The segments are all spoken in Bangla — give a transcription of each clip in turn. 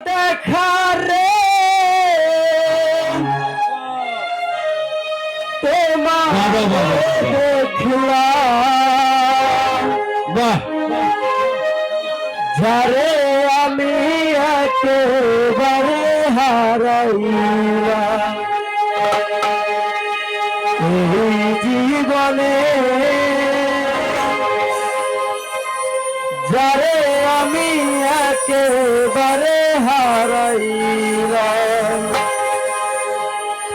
দেখারে তোমার দেখলাম যারে আমি একেবারে হারাইলাম এই জীবনে যারে আমি একেবারে হারাইলাম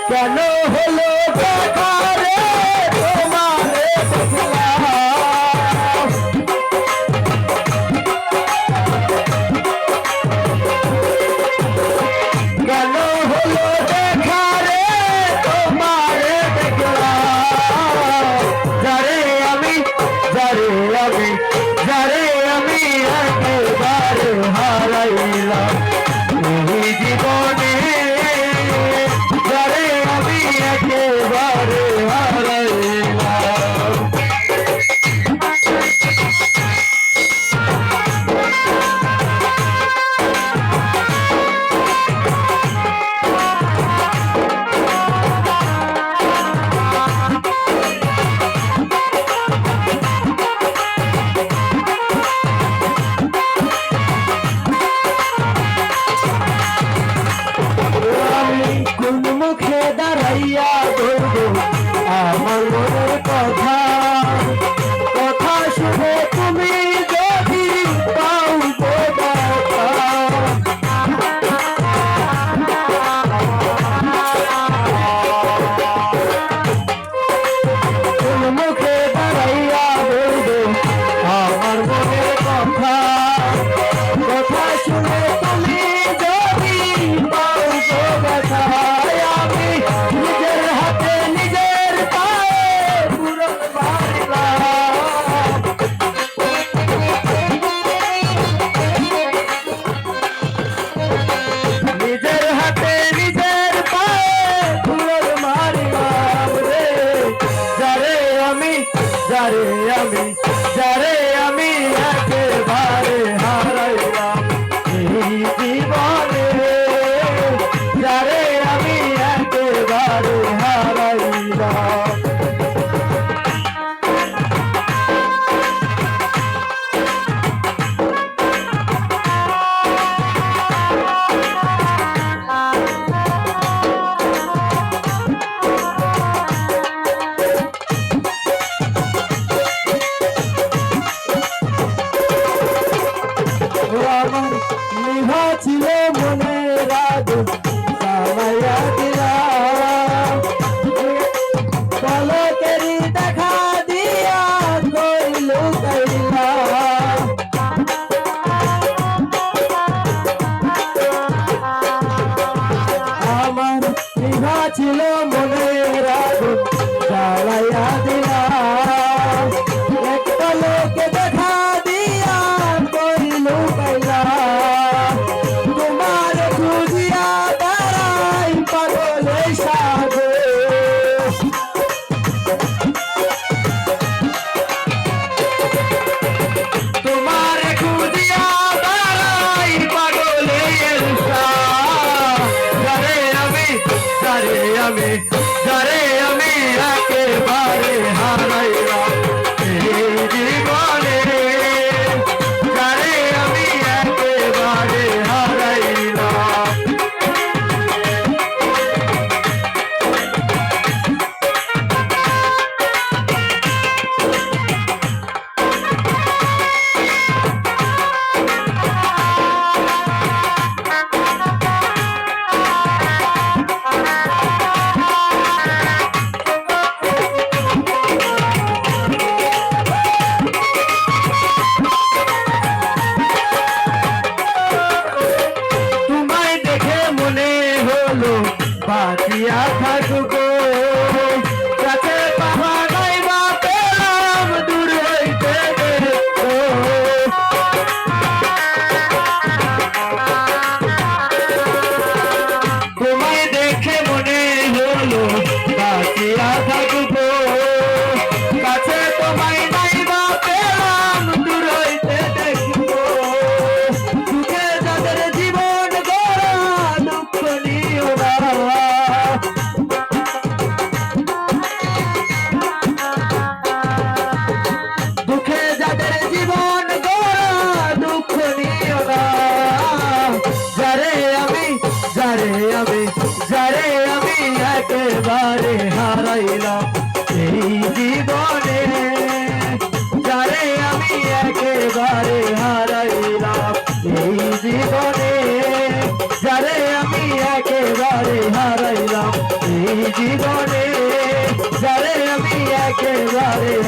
কেন হলো দেখারে তোমারে দেখলাম কেন হলো দেখারে তোমারে দেখলাম যারে আমি একেবারে হারাইলাম এই জীবনে যারে আমি একেবারে হারাইলাম কোন মুখে দাঁড়াইয়া বলবো আমার মনের কথা কথা শুনে তুমি যদি পাও দেখা কোন মুখে দাঁড়াইয়া বলবো আমার মনের কথা কথা শুনে তুমি যদি পাও দেখা যারে আমি একেবারে হারাইলাম এই জীবনে যারে আমি একেবারে হারাইলাম আমার নিভা ছিল মনের আগুন জ্বালাইয়া দিলাম পলকেরই দেখা দিয়া কইল কইলাম আমার নিভা ছিল মনের আগুন জ্বালাইয়া দিলাম এক পলকে দেখা দিয়া কইল তোমার খুঁজিয়া দাঁড়াই পাগলে সাধে তোমার খুঁজিয়া দাঁড়াই পাগলে যারে আমি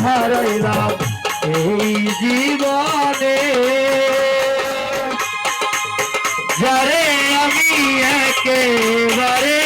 হারাইলাম এই জীবনে যারে আমি একেবারে